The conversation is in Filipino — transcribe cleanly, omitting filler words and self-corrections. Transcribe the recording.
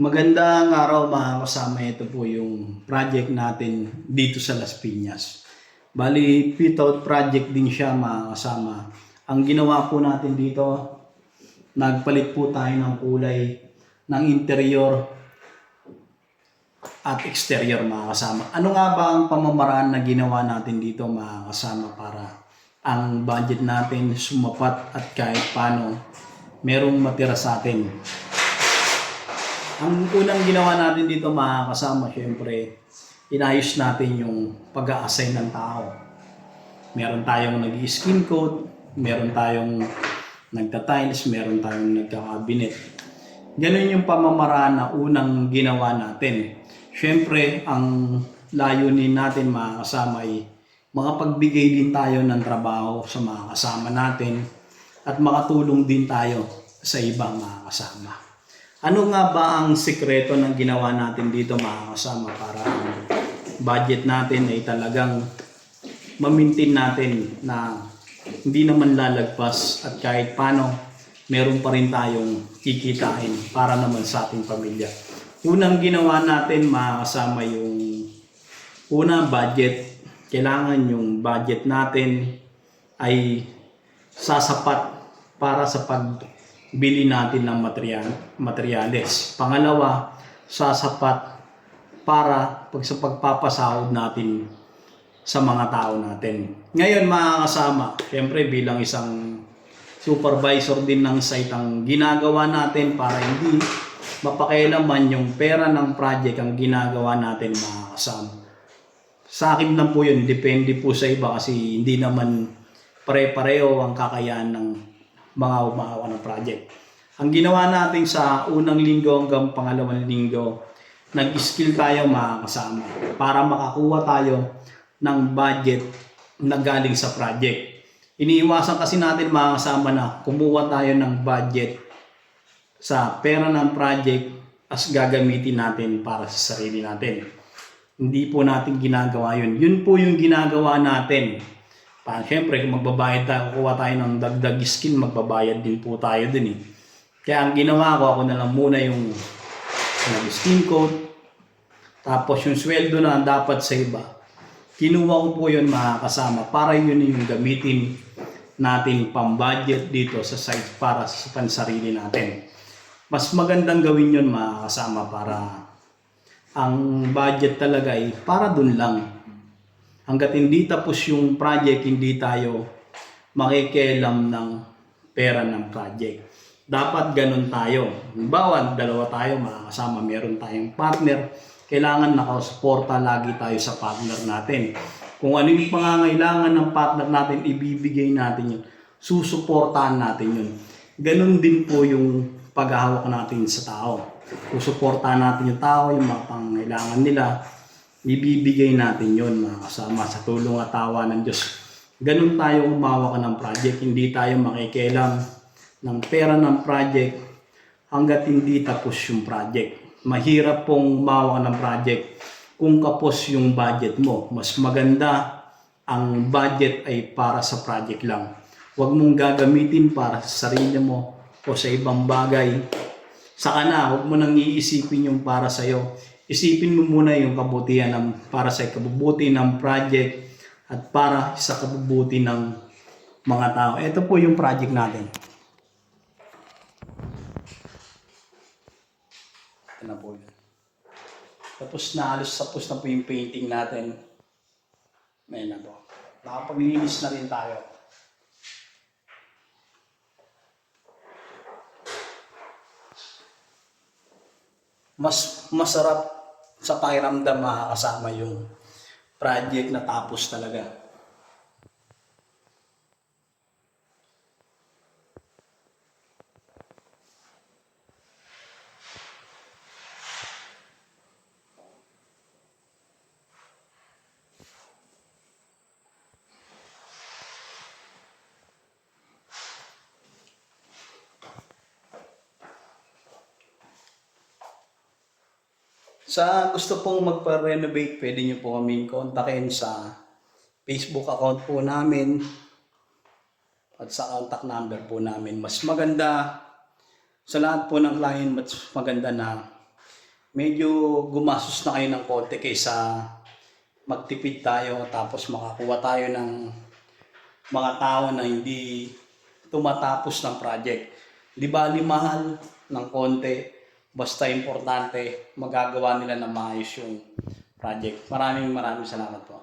Magandang araw mga kasama. Ito po yung project natin dito sa Las Piñas. Bali, fit-out project din siya mga kasama. Ang ginawa po natin dito, nagpalit po tayo ng kulay ng interior at exterior mga kasama. Ano nga ba ang pamamaraan na ginawa natin dito mga kasama para ang budget natin sumapat at kahit paano merong matira sa atin? Ang unang ginawa natin dito mga kasama, syempre, inayos natin yung pag-a-assign ng tao. Meron tayong nag-skin coat, meron tayong nagta-tiles, meron tayong nagka-cabinet. Ganun yung pamamaraan na unang ginawa natin. Syempre, ang layunin natin mga kasama ay makapagbigay din tayo ng trabaho sa mga kasama natin at makatulong din tayo sa ibang mga kasama. Ano nga ba ang sikreto ng ginawa natin dito mga kasama para ang budget natin ay talagang ma-maintain natin na hindi naman lalagpas at kahit paano meron pa rin tayong kikitain para naman sa ating pamilya. Unang ginawa natin mga kasama yung budget. Kailangan yung budget natin ay sasapat para sa pagbili natin ng materyales. Pangalawa, sasapat para sa pagpapasahod natin sa mga tao natin. Ngayon mga kasama, siyempre bilang isang supervisor din ng site, ang ginagawa natin para hindi mapakialaman yung pera ng project ang ginagawa natin mga kasama. Sa akin lang po yun, depende po sa iba kasi hindi naman pare-pareho ang kakayahan ng mga umahawa ng project. Ang ginawa natin sa unang linggo hanggang pangalawang linggo, nag-skill tayo mga kasama para makakuha tayo ng budget na galing sa project. Iniiwasan kasi natin mga kasama na kumuha tayo ng budget sa pera ng project as gagamitin natin para sa sarili natin. Hindi po natin ginagawa yun. Yun po yung ginagawa natin. Siyempre, kung magbabayad tayo, kukuha tayo ng dagdag skin, magbabayad din po tayo din eh. Kaya ang ginawa ko, ako na lang muna yung skin coat, tapos yung sweldo na dapat sa iba. Kinuha ko po yun mga kasama para yun yung gamitin natin pang-budget dito sa site para sa pansarili natin. Mas magandang gawin yun mga kasama para ang budget talaga ay para dun lang. Hanggat hindi tapos yung project, hindi tayo makikialam ng pera ng project. Dapat ganun tayo. Halimbawa, dalawa tayo mga kasama, meron tayong partner, kailangan nakasuporta lagi tayo sa partner natin. Kung ano yung pangangailangan ng partner natin, ibibigay natin yun. Susuportahan natin yun. Ganun din po yung paghahawak natin sa tao. Susuportahan natin yung tao, yung mga pangangailangan nila, ibibigay natin yun mga kasama sa tulong at awa ng Diyos. Ganun tayo umawak ng project, hindi tayo makikialam ng pera ng project hanggat hindi tapos yung project. Mahirap pong umawak ng project kung kapos yung budget mo. Mas maganda ang budget ay para sa project lang. Huwag mong gagamitin para sa sarili mo o sa ibang bagay. Saka na, huwag mo nang iisipin yung para sa'yo. Isipin mo muna yung kabutihan para sa kabubuti ng project at para sa kabubuti ng mga tao. Ito po yung project natin. Ito na po yun. Tapos na po yung painting natin. May na po. Nakapaglinis na rin tayo. Mas masarap sa pakiramdam makakasama yung project na tapos talaga. Sa gusto pong magpa-renovate, pwede nyo po kami kontakin sa Facebook account po namin at sa contact number po namin. Mas maganda sa lahat po ng client, mas maganda na medyo gumastos na kayo ng konti kaysa magtipid tayo tapos makakuha tayo ng mga tao na hindi tumatapos ng project. Di bali mahal ng konti, basta importante magagawa nila na maayos yung project. Maraming salamat po.